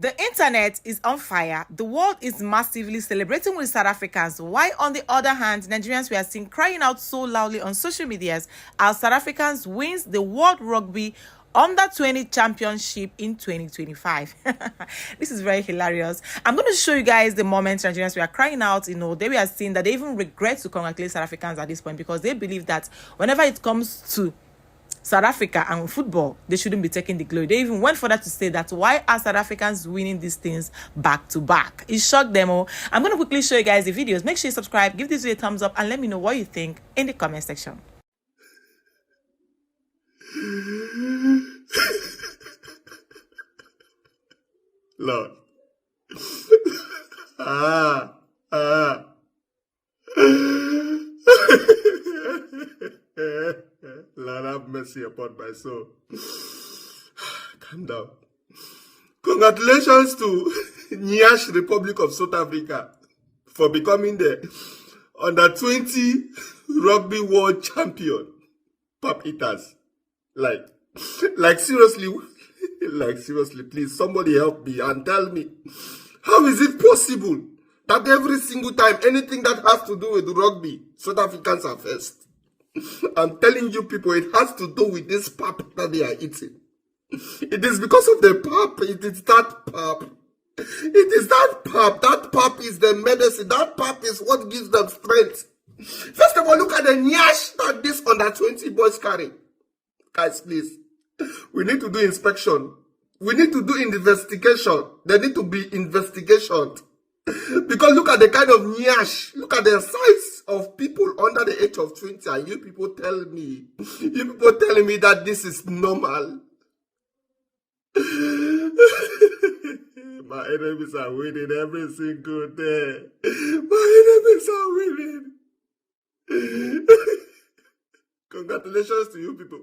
The internet is on fire. The world is massively celebrating with South Africans. While on the other hand, Nigerians we are seen crying out so loudly on social medias as South Africans wins the World Rugby Under-20 Championship in 2025. This is very hilarious. I'm going to show you guys the moment Nigerians we are crying out. They we are seeing that they even regret to congratulate South Africans at this point because they believe that whenever it comes to South Africa and football, they shouldn't be taking the glory. They even went further to say that why are South Africans winning these things back to back? It shocked them all. I'm going to quickly show you guys the videos. Make sure you subscribe, give this video a thumbs up, and let me know what you think in the comment section. Lord. Lord have mercy upon my soul. Calm down. Congratulations to Nyash Republic of South Africa for becoming the Under-20 Rugby World Champion. Pop eaters. Like seriously, please, somebody help me and tell me, how is it possible that every single time, anything that has to do with rugby, South Africans are first? I'm telling you people, it has to do with this pap that they are eating. It is because of the pap. It is that pap. It is that pap. That pap is the medicine. That pap is what gives them strength. First of all, look at the nyash that this Under-20 boys carry. Guys, please. We need to do inspection. We need to do investigation. There need to be investigation. Because look at the kind of nyash. Look at the size of people under the age of 20. And you people telling me that this is normal. My enemies are winning every single day. My enemies are winning. Congratulations to you people.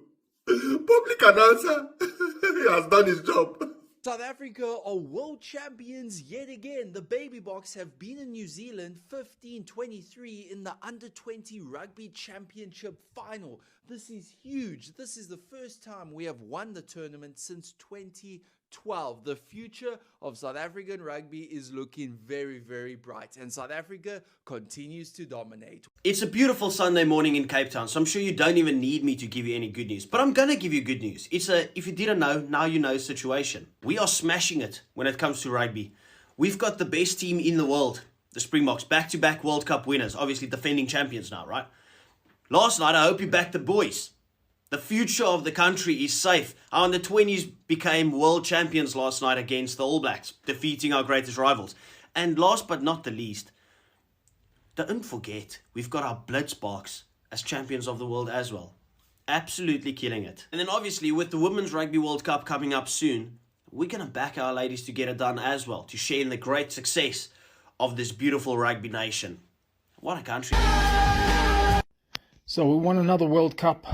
Public announcer has done his job. South Africa are world champions yet again. The Baby Boks have been in New Zealand 15-23 in the Under-20 Rugby Championship final. This is huge. This is the first time we have won the tournament since 2012. The future of South African rugby is looking very, very bright, and South Africa continues to dominate. It's a beautiful Sunday morning in Cape Town, so I'm sure you don't even need me to give you any good news. But I'm going to give you good news. It's a, if you didn't know, now you know situation. We are smashing it when it comes to rugby. We've got the best team in the world, the Springboks, back-to-back World Cup winners, obviously defending champions now, right? Last night, I hope you backed the boys. The future of the country is safe. Our Under-20s became world champions last night against the All Blacks, defeating our greatest rivals. And last but not the least, don't forget, we've got our Blitzboks as champions of the world as well. Absolutely killing it. And then obviously, with the Women's Rugby World Cup coming up soon, we're going to back our ladies to get it done as well, to share in the great success of this beautiful rugby nation. What a country. So we won another World Cup.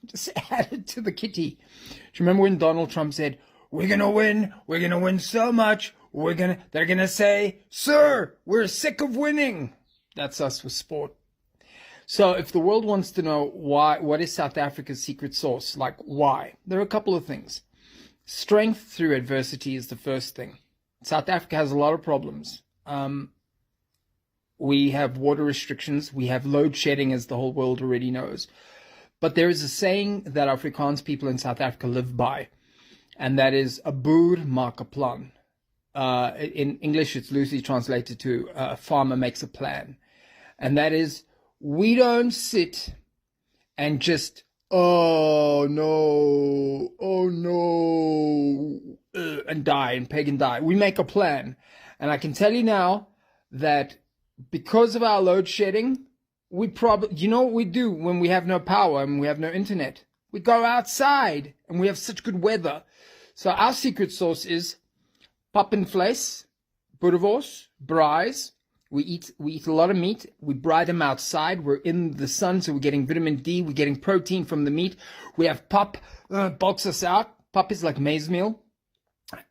Just added to the kitty. Do you remember when Donald Trump said, we're going to win so much, they're going to say, sir, we're sick of winning. That's us with sport. So if the world wants to know what is South Africa's secret sauce, like why? There are a couple of things. Strength through adversity is the first thing. South Africa has a lot of problems. We have water restrictions. We have load shedding, as the whole world already knows. But there is a saying that Afrikaans people in South Africa live by, and that is "a boer maak 'n plan." In English, it's loosely translated to "a farmer makes a plan." And that is, we don't sit and just, oh no, and die and peg and die. We make a plan. And I can tell you now that because of our load shedding, we probably, you know what we do when we have no power and we have no internet? We go outside and we have such good weather. So our secret sauce is pap and vleis, boerewors, braais. We eat a lot of meat. We braai them outside. We're in the sun, so we're getting vitamin D. We're getting protein from the meat. We have pap, bulks us out. Pap is like maize meal.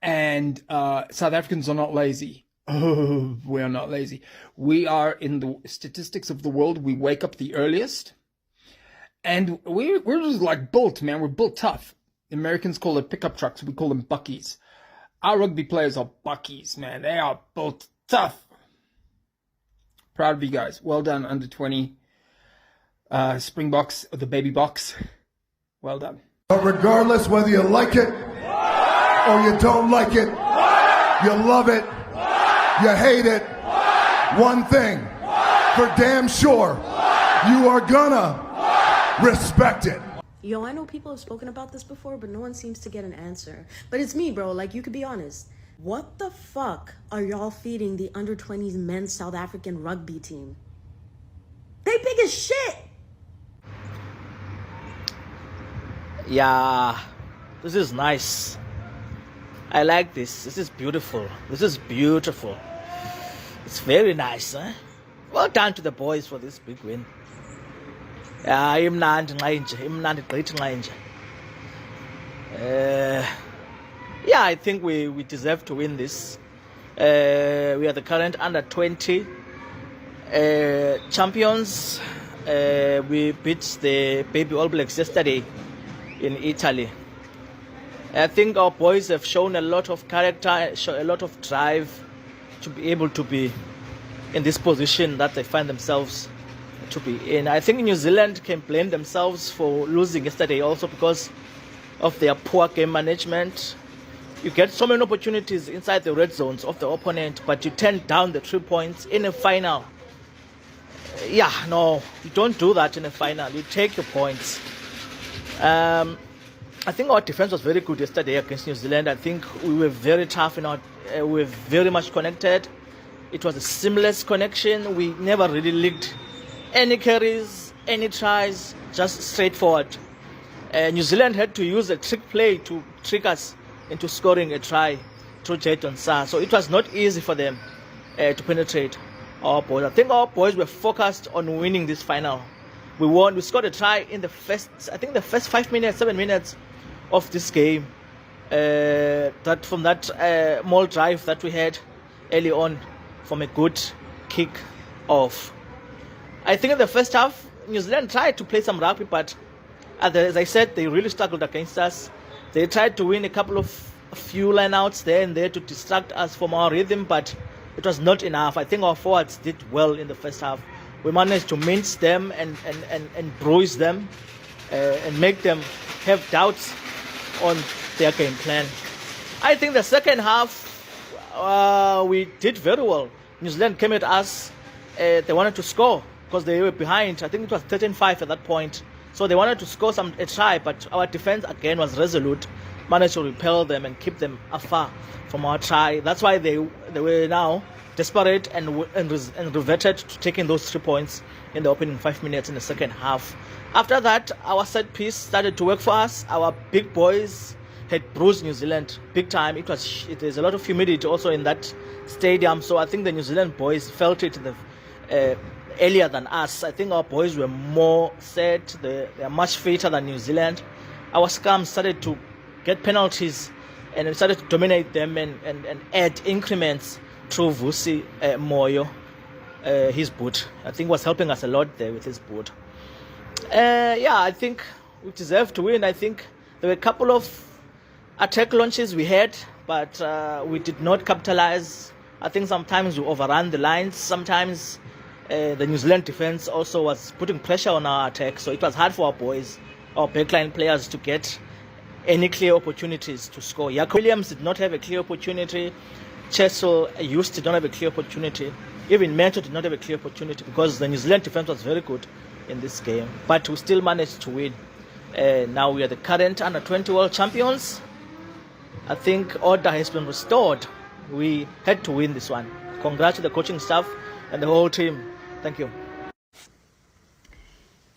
And South Africans are not lazy. Oh, we are not lazy. We are, in the statistics of the world, we wake up the earliest. And we're just like built, man. We're built tough. The Americans call it pickup trucks. We call them buckies. Our rugby players are buckies, man. They are built tough. Proud of you guys. Well done, under 20 Springboks, or the baby box. Well done. But regardless whether you like it or you don't like it, you love it, you hate it, one thing for damn sure, you are gonna respect it. Yo, I know people have spoken about this before, but no one seems to get an answer. But it's me, bro. Like, you could be honest. What the fuck are y'all feeding the under-20s men's South African rugby team? They big as shit! Yeah, this is nice. I like this. This is beautiful. This is beautiful. It's very nice, eh? Well done to the boys for this big win. Yeah, yeah, I think we deserve to win this. We are the current under 20 champions. We beat the baby All Blacks yesterday in Italy. I think our boys have shown a lot of character, a lot of drive to be able to be in this position that they find themselves to be in. I think New Zealand can blame themselves for losing yesterday also because of their poor game management. You get so many opportunities inside the red zones of the opponent, but you turn down the 3 points in a final. Yeah, no, you don't do that in a final. You take your points. I think our defense was very good yesterday against New Zealand. I think we were very tough we were very much connected. It was a seamless connection. We never really leaked any carries, any tries, just straightforward. New Zealand had to use a trick play to trick us into scoring a try through Jayton Sarr. So it was not easy for them to penetrate our boys. I think our boys were focused on winning this final. We won. We scored a try in the first 5 minutes, 7 minutes of this game. That from that mall drive that we had early on from a good kick off. I think in the first half, New Zealand tried to play some rugby, but as I said, they really struggled against us. They tried to win a few lineouts there and there to distract us from our rhythm, but it was not enough. I think our forwards did well in the first half. We managed to mince them and bruise them and make them have doubts on their game plan. I think the second half, we did very well. New Zealand came at us. They wanted to score because they were behind. I think it was 13-5 at that point. So they wanted to score a try, but our defense again was resolute, managed to repel them and keep them afar from our try. That's why they were now desperate and reverted to taking those 3 points in the opening 5 minutes in the second half. After that, our set piece started to work for us. Our big boys had bruised New Zealand big time. There's a lot of humidity also in that stadium, so I think the New Zealand boys felt it earlier than us. I think our boys were more set. They are much fitter than New Zealand. Our scums started to get penalties and we started to dominate them and add increments through Vusi Moyo, his boot. I think was helping us a lot there with his boot. I think we deserve to win. I think there were a couple of attack launches we had, but we did not capitalize. I think sometimes we overran the lines. Sometimes the New Zealand defense also was putting pressure on our attack, so it was hard for our boys, our backline players, to get any clear opportunities to score. Jaco Williams did not have a clear opportunity. Chesil used to not have a clear opportunity. Even Mento did not have a clear opportunity because the New Zealand defense was very good in this game. But we still managed to win. Now we are the current under-20 world champions. I think order has been restored. We had to win this one. Congrats to the coaching staff and the whole team. Thank you.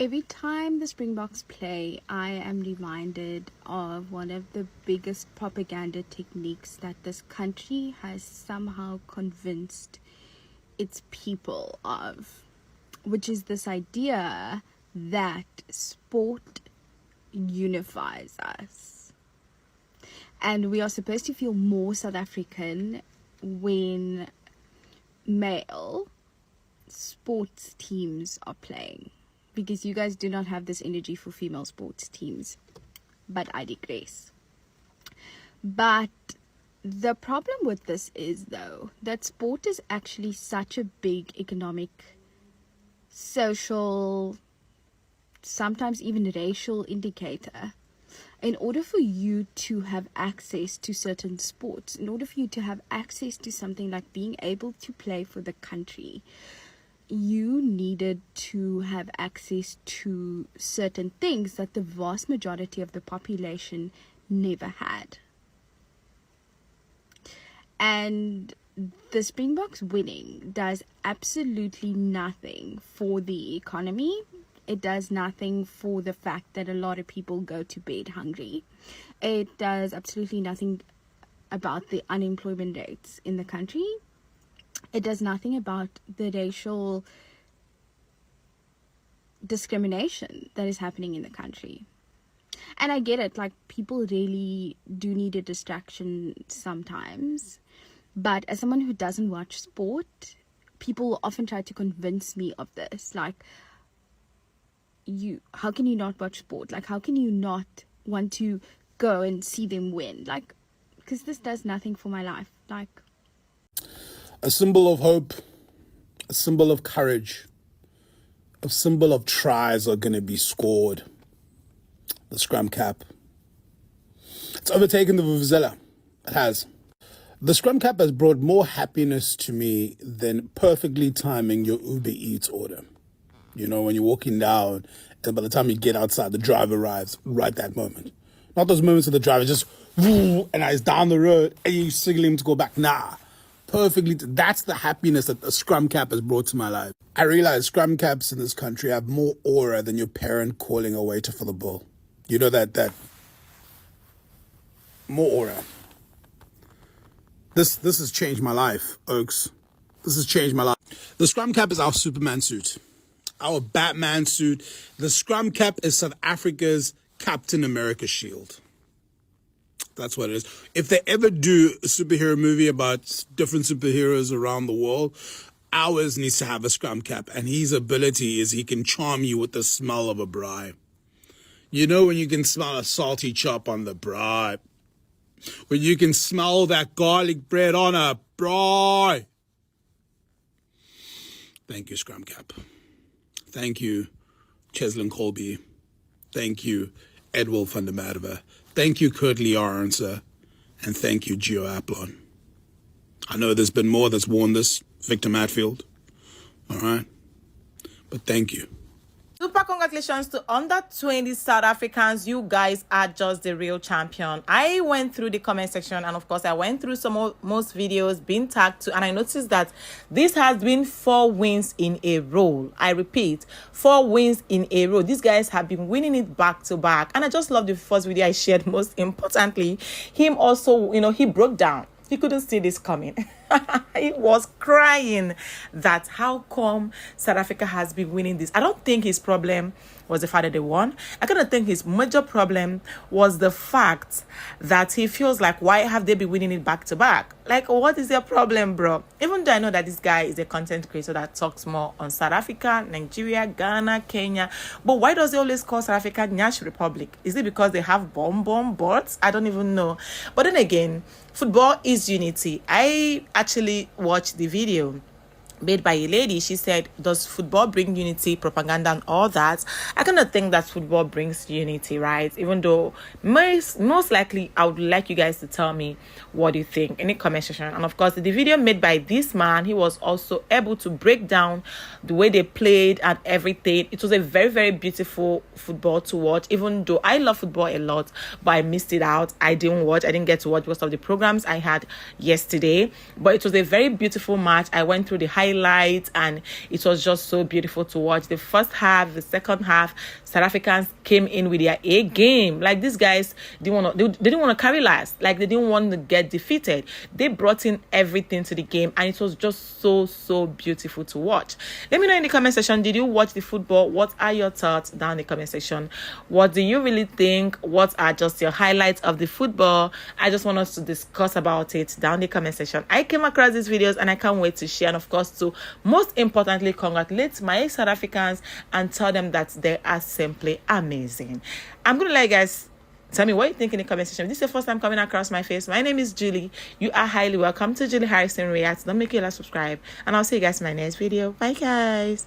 Every time the Springboks play, I am reminded of one of the biggest propaganda techniques that this country has somehow convinced its people of, which is this idea that sport unifies us. And we are supposed to feel more South African when male sports teams are playing, because you guys do not have this energy for female sports teams. But I digress. But The problem with this is, though, that sport is actually such a big economic, social, sometimes even racial indicator. In order for you to have access to certain sports, in order for you to have access to something like being able to play for the country, you needed to have access to certain things that the vast majority of the population never had. And the Springboks winning does absolutely nothing for the economy. It does nothing for the fact that a lot of people go to bed hungry. It does absolutely nothing about the unemployment rates in the country. It does nothing about the racial discrimination that is happening in the country. And I get it, like, people really do need a distraction sometimes. But as someone who doesn't watch sport, people often try to convince me of this. Like, how can you not watch sport? Like, how can you not want to go and see them win? Like, because this does nothing for my life. Like, a symbol of hope, a symbol of courage, a symbol of tries are going to be scored. The scrum cap. It's overtaken the vuvuzela. It has. The scrum cap has brought more happiness to me than perfectly timing your Uber Eats order. You know, when you're walking down and by the time you get outside, the driver arrives right that moment. Not those moments where the driver just, and it's down the road and you signal him to go back. Nah, perfectly. That's the happiness that the scrum cap has brought to my life. I realize scrum caps in this country have more aura than your parent calling a waiter for the bill. You know that more aura. This has changed my life, Oaks. This has changed my life. The scrum cap is our Superman suit, our Batman suit. The scrum cap is South Africa's Captain America shield. That's what it is. If they ever do a superhero movie about different superheroes around the world, ours needs to have a scrum cap. And his ability is he can charm you with the smell of a braai. You know when you can smell a salty chop on the braai. When you can smell that garlic bread on a braai. Thank you, Scrum Cap. Thank you, Cheslin Colby. Thank you, Edwil van der Merwe. Thank you, Kurt Lee Arendse. And thank you, Gio Aplon. I know there's been more that's worn this, Victor Matfield. All right? But thank you. Super congratulations to under 20 South Africans. You guys are just the real champion. I went through the comment section and of course I went through most videos being tagged to, and I noticed that this has been 4 wins in a row. I repeat, 4 wins in a row. These guys have been winning it back to back, and I just love the first video I shared. Most importantly, him also, he broke down. He couldn't see this coming. He was crying that how come South Africa has been winning this. I don't think his problem was the fact that they won. I kind of think his major problem was the fact that he feels like, why have they been winning it back to back? Like, what is their problem, bro? Even though I know that this guy is a content creator that talks more on South Africa, Nigeria, Ghana, Kenya, but why does he always call South Africa Nyash Republic? Is it because they have bomb bots? I don't even know. But then again, football is unity. I actually watched the video made by a lady. She said, does football bring unity, propaganda and all that? I kind of think that football brings unity, right? Even though most likely I would like you guys to tell me what you think in the comment section. And of course, the video made by this man, he was also able to break down the way they played and everything. It was a very, very beautiful football to watch, even though I love football a lot, but I missed it out. I didn't get to watch most of the programs I had yesterday, but it was a very beautiful match. I went through the highlights and it was just so beautiful to watch. The first half, the second half, South Africans came in with their A game. Like, these guys didn't want to carry last. Like, they didn't want to get defeated. They brought in everything to the game and it was just so beautiful to watch. Let me know in the comment section, did you watch the football? What are your thoughts down in the comment section? What do you really think? What are just your highlights of the football? I just want us to discuss about it down in the comment section. I came across these videos and I can't wait to share, and of course to most importantly congratulate my South Africans and tell them that they are simply amazing. I'm gonna let you guys Tell me what you think in the comment section. If this is your first time coming across my face, my name is Julie. You are highly welcome to Julie Harrison Reacts. Don't make it subscribe. And I'll see you guys in my next video. Bye, guys.